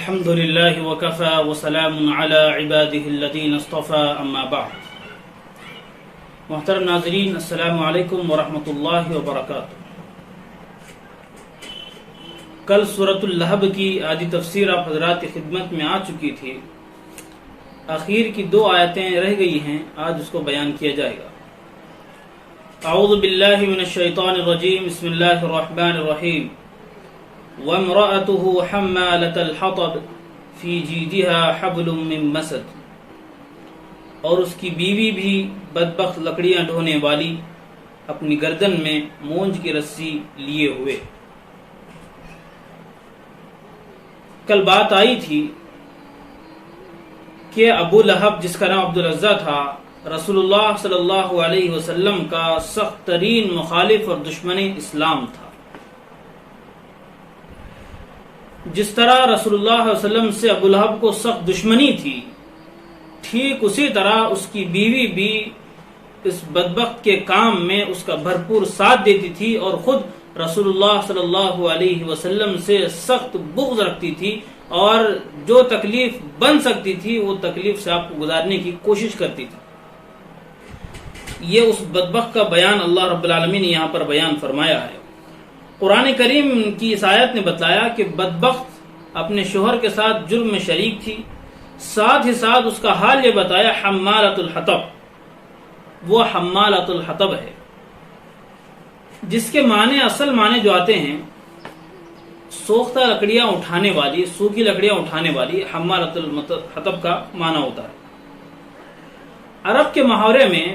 الحمد لله وكفى وسلام على عباده الذين اصطفى اما بعد. محترم ناظرین، السلام علیکم ورحمۃ اللہ وبرکاتہ. کل سورۃ اللہب کی آدھی تفسیر آپ حضرات کی خدمت میں آ چکی تھی. اخیر کی 2 آیتیں رہ گئی ہیں، آج اس کو بیان کیا جائے گا. اعوذ باللہ من الشیطان الرجیم، بسم اللہ الرحمن الرحیم. وَامْرَأَتُهُ حَمَّالَةَ الْحَطَبِ فِي جِيدِهَا حَبْلٌ مِّن مَّسَدٍ، اور اس کی بیوی بھی بدبخت لکڑیاں ڈھونے والی، اپنی گردن میں مونج کی رسی لیے ہوئے. کل بات آئی تھی کہ ابو لہب، جس کا نام عبد العزہ تھا، رسول اللہ صلی اللہ علیہ وسلم کا سخت ترین مخالف اور دشمن اسلام تھا. جس طرح رسول اللہ علیہ وسلم سے ابو لہب کو سخت دشمنی تھی، ٹھیک اسی طرح اس کی بیوی بھی اس بدبخت کے کام میں اس کا بھرپور ساتھ دیتی تھی، اور خود رسول اللہ صلی اللہ علیہ وسلم سے سخت بغض رکھتی تھی، اور جو تکلیف بن سکتی تھی وہ تکلیف سے آپ کو گزارنے کی کوشش کرتی تھی. یہ اس بدبخت کا بیان اللہ رب العالمین نے یہاں پر بیان فرمایا ہے. قرآن کریم کی اس آیت نے بتایا کہ بدبخت اپنے شوہر کے ساتھ جرم میں شریک تھی، ساتھ ہی ساتھ اس کا حال یہ بتایا حمالۃ الحطب، وہ حمالۃ الحطب ہے، جس کے معنی، اصل معنی جو آتے ہیں، سوختہ لکڑیاں اٹھانے والی، سوکھی لکڑیاں اٹھانے والی، حمالۃ الحطب کا معنی ہوتا ہے. عرب کے محاورے میں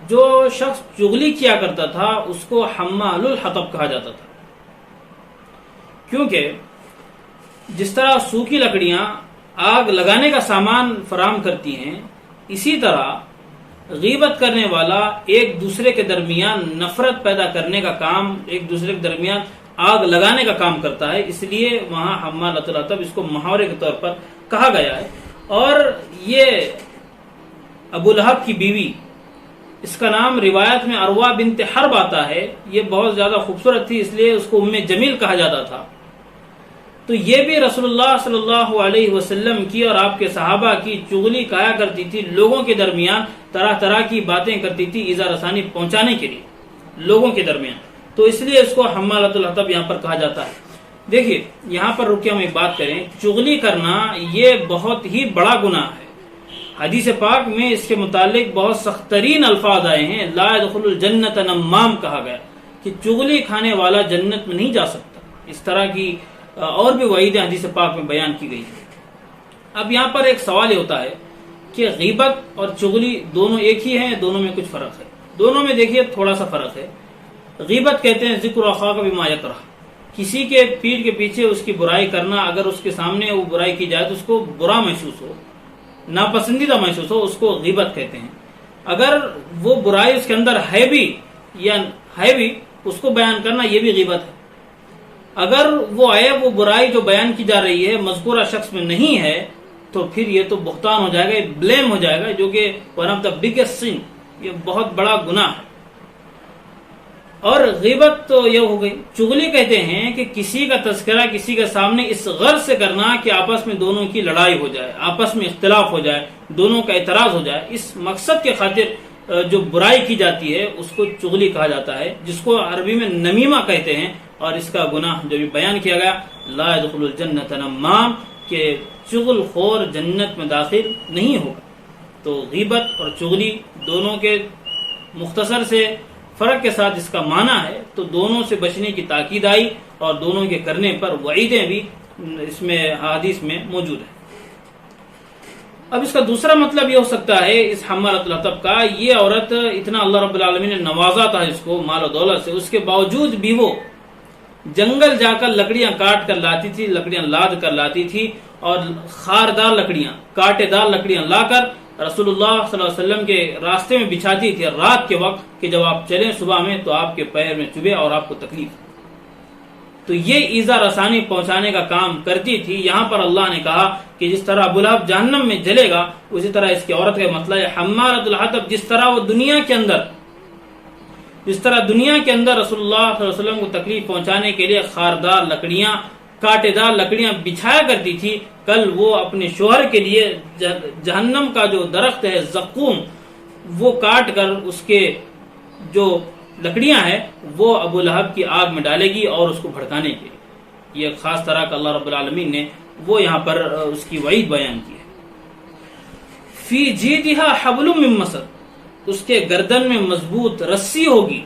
جو شخص چغلی کیا کرتا تھا اس کو حمال الحطب کہا جاتا تھا، کیونکہ جس طرح سوکھی لکڑیاں آگ لگانے کا سامان فراہم کرتی ہیں، اسی طرح غیبت کرنے والا ایک دوسرے کے درمیان نفرت پیدا کرنے کا کام، ایک دوسرے کے درمیان آگ لگانے کا کام کرتا ہے. اس لیے وہاں حمالۃ الحطب اس کو محاورے کے طور پر کہا گیا ہے. اور یہ ابو لہب کی بیوی، اس کا نام روایت میں عروہ بنت حرب آتا ہے. یہ بہت زیادہ خوبصورت تھی، اس لیے اس کو ام جمیل کہا جاتا تھا. تو یہ بھی رسول اللہ صلی اللہ علیہ وسلم کی اور آپ کے صحابہ کی چغلی کہا کرتی تھی. لوگوں کے درمیان طرح طرح کی باتیں کرتی تھی ایذا رسانی پہنچانے کے لیے لوگوں کے درمیان. تو اس لیے اس کو حمالۃ الحطب یہاں پر کہا جاتا ہے. دیکھیے یہاں پر رکے ہم ایک بات کریں. چغلی کرنا یہ بہت ہی بڑا گناہ ہے. حدیث پاک میں اس کے متعلق بہت سخت ترین الفاظ آئے ہیں. لا يدخل الجنت نمام کہا گیا کہ چغلی کھانے والا جنت میں نہیں جا سکتا. اس طرح کی اور بھی وعیدیں حدیث پاک میں بیان کی گئی ہیں. اب یہاں پر ایک سوال یہ ہوتا ہے کہ غیبت اور چغلی دونوں ایک ہی ہیں، دونوں میں کچھ فرق ہے؟ دونوں میں دیکھیے تھوڑا سا فرق ہے. غیبت کہتے ہیں ذکر اخاک بما یکرہ، کسی کے پیٹھ کے پیچھے اس کی برائی کرنا. اگر اس کے سامنے وہ برائی کی جائے تو اس کو برا محسوس ہو، ناپسندیدہ محسوس ہو، اس کو غیبت کہتے ہیں. اگر وہ برائی اس کے اندر ہے بھی یا ہے بھی، اس کو بیان کرنا یہ بھی غیبت ہے. اگر وہ عیب، وہ برائی جو بیان کی جا رہی ہے مذکورہ شخص میں نہیں ہے تو پھر یہ تو بہتان ہو جائے گا، یہ بلیم ہو جائے گا، جو کہ ون آف دا بگیسٹ سن، یہ بہت بڑا گناہ ہے. اور غیبت تو یہ ہو گئی. چغلی کہتے ہیں کہ کسی کا تذکرہ کسی کے سامنے اس غرض سے کرنا کہ آپس میں دونوں کی لڑائی ہو جائے، آپس میں اختلاف ہو جائے، دونوں کا اعتراض ہو جائے. اس مقصد کے خاطر جو برائی کی جاتی ہے اس کو چغلی کہا جاتا ہے، جس کو عربی میں نمیمہ کہتے ہیں. اور اس کا گناہ جو بھی بیان کیا گیا، لا يدخل الجنت نمام، کہ چغل خور جنت میں داخل نہیں ہوگا. تو غیبت اور چغلی دونوں کے مختصر سے فرق کے ساتھ اس کا معنی ہے. تو دونوں سے بچنے کی تاکید آئی، اور دونوں کے کرنے پر وعیدیں بھی اس میں حدیث میں موجود ہیں. اب اس کا دوسرا مطلب یہ ہو سکتا ہے اس حمالۃ الحطب کا، یہ عورت اتنا اللہ رب العالمین نے نوازا تھا اس کو مال و دولت سے، اس کے باوجود بھی وہ جنگل جا کر لکڑیاں کاٹ کر لاتی تھی، لکڑیاں لاد کر لاتی تھی، اور خاردار لکڑیاں، کانٹے دار لکڑیاں لا کر رسول اللہ صلی اللہ علیہ وسلم کے راستے میں بچھاتی تھی رات کے وقت، کہ جب آپ چلیں صبح میں تو آپ کے پیر میں چبھے اور آپ کو تکلیف. تو یہ ایذا رسانی پہنچانے کا کام کرتی تھی. یہاں پر اللہ نے کہا کہ جس طرح ابو لہب جہنم میں جلے گا، اسی طرح اس کی عورت کا مسئلہ ہے حمالۃ الحطب. جس طرح وہ دنیا کے اندر رسول اللہ صلی اللہ علیہ وسلم کو تکلیف پہنچانے کے لیے خاردار لکڑیاں کانٹے دار لکڑیاں بچھایا کرتی تھی، کل وہ اپنے شوہر کے لیے جہنم کا جو درخت ہے زقوم وہ کاٹ کر اس کے جو لکڑیاں ہیں وہ ابو لہب کی آگ میں ڈالے گی اور اس کو بھڑکانے کے لیے۔ یہ خاص طرح کا اللہ رب العالمین نے وہ یہاں پر اس کی وعید بیان کی ہے۔ فی جیدہا حبل من مسد، اس کے گردن میں مضبوط رسی ہوگی۔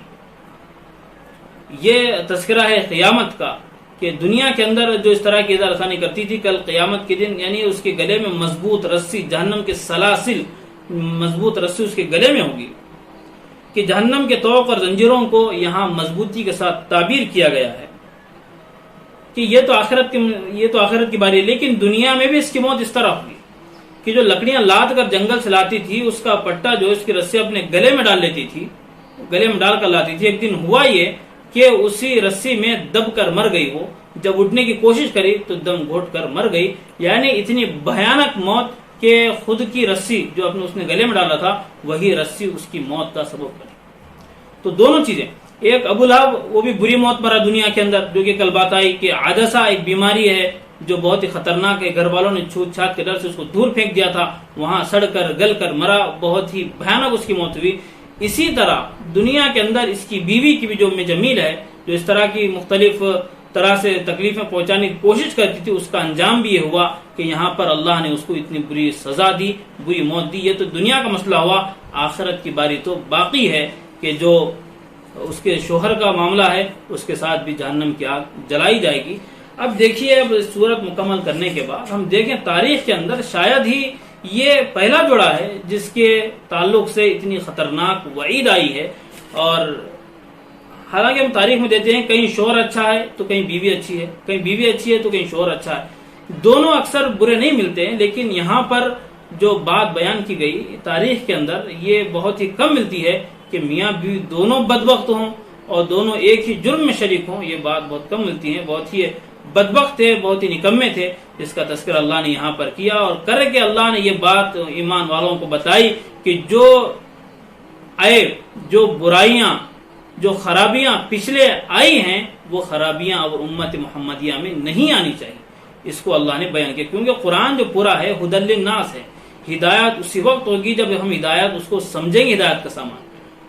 یہ تذکرہ ہے قیامت کا کہ دنیا کے اندر جو اس طرح کی اظہار ثانی کرتی تھی، کل قیامت کے دن یعنی اس کے گلے میں مضبوط رسی، جہنم کے سلاسل، مضبوط رسی اس کے گلے میں ہوگی، کہ جہنم کے طوق اور زنجیروں کو یہاں مضبوطی کے ساتھ تعبیر کیا گیا ہے کہ یہ تو آخرت کی باری ہے، لیکن دنیا میں بھی اس کی موت اس طرح ہوگی کہ جو لکڑیاں لاد کر جنگل سے لاتی تھی اس کا پٹا جو اس کی رسی اپنے گلے میں ڈال لیتی تھی، گلے میں ڈال کر لاتی تھی، ایک دن ہوا یہ کہ اسی رسی میں دب کر مر گئی۔ وہ جب اٹھنے کی کوشش کری تو دم گھوٹ کر مر گئی، یعنی اتنی بھیانک موت کہ خود کی رسی جو اس نے گلے میں ڈالا تھا وہی رسی اس کی موت کا سبب بنی۔ تو دونوں چیزیں، ایک ابو لہب وہ بھی بری موت مرا دنیا کے اندر، جو کہ کل بات آئی کہ عدسہ ایک بیماری ہے جو بہت ہی خطرناک ہے، گھر والوں نے چھوت چھات کے ڈر سے اس کو دور پھینک دیا تھا، وہاں سڑ کر گل کر مرا، بہت ہی بھیانک اس کی موت ہوئی۔ اسی طرح دنیا کے اندر اس کی بیوی کی بھی جو ام جمیل ہے، جو اس طرح کی مختلف طرح سے تکلیفیں پہنچانے کی کوشش کرتی تھی، اس کا انجام بھی یہ ہوا کہ یہاں پر اللہ نے اس کو اتنی بری سزا دی، بری موت دی۔ یہ تو دنیا کا مسئلہ ہوا، آخرت کی باری تو باقی ہے کہ جو اس کے شوہر کا معاملہ ہے اس کے ساتھ بھی جہنم کی آگ جلائی جائے گی۔ اب دیکھیے، اب سورت مکمل کرنے کے بعد ہم دیکھیں تاریخ کے اندر شاید ہی یہ پہلا جوڑا ہے جس کے تعلق سے اتنی خطرناک وعید آئی ہے۔ اور حالانکہ ہم تاریخ میں دیتے ہیں کہیں شوہر اچھا ہے تو کہیں بیوی اچھی ہے، کہیں بیوی اچھی ہے تو کہیں شوہر اچھا ہے، دونوں اکثر برے نہیں ملتے ہیں، لیکن یہاں پر جو بات بیان کی گئی تاریخ کے اندر یہ بہت ہی کم ملتی ہے کہ میاں بیوی دونوں بدبخت ہوں اور دونوں ایک ہی جرم میں شریک ہوں، یہ بات بہت کم ملتی ہے۔ بہت ہی بدبخت تھے، بہت ہی نکمے تھے، جس کا تذکرہ اللہ نے یہاں پر کیا، اور کر کے اللہ نے یہ بات ایمان والوں کو بتائی کہ جو عیب، جو برائیاں، جو خرابیاں پچھلے آئی ہیں وہ خرابیاں اور امت محمدیہ میں نہیں آنی چاہیے، اس کو اللہ نے بیان کیا، کیونکہ قرآن جو پورا ہے ہدی للناس ہے۔ ہدایت اسی وقت ہوگی جب ہم ہدایت اس کو سمجھیں گے، ہدایت کا سامان،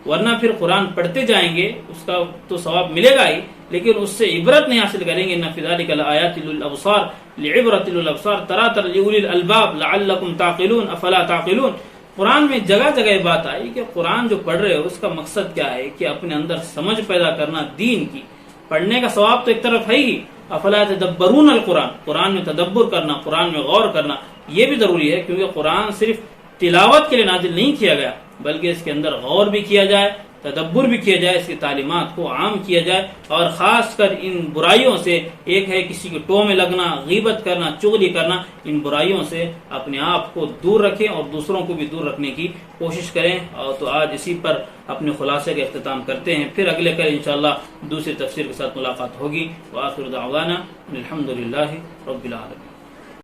ورنہ پھر قرآن پڑھتے جائیں گے اس کا تو ثواب ملے گا ہی، لیکن اس سے عبرت نہیں حاصل کریں گے۔ ان فی ذلک لآیات للابصار لعبرۃ للابصار ترى لأولی الالباب لعلکم تعقلون افلا تعقلون۔ قرآن میں جگہ جگہ یہ بات آئی کہ قرآن جو پڑھ رہے ہو اس کا مقصد کیا ہے کہ اپنے اندر سمجھ پیدا کرنا دین کی، پڑھنے کا ثواب تو ایک طرف ہے ہی، افلا يتدبرون القرآن، قرآن میں تدبر کرنا، قرآن میں غور کرنا یہ بھی ضروری ہے، کیونکہ قرآن صرف تلاوت کے لیے نازل نہیں کیا گیا بلکہ اس کے اندر غور بھی کیا جائے، تدبر بھی کیا جائے، اس کی تعلیمات کو عام کیا جائے، اور خاص کر ان برائیوں سے، ایک ہے کسی کے ٹو میں لگنا، غیبت کرنا، چغلی کرنا، ان برائیوں سے اپنے آپ کو دور رکھیں اور دوسروں کو بھی دور رکھنے کی کوشش کریں۔ اور تو آج اسی پر اپنے خلاصے کا اختتام کرتے ہیں، پھر اگلے کل انشاءاللہ دوسری تفسیر کے ساتھ ملاقات ہوگی۔ وآخر دعوانا الحمدللہ رب العالمین۔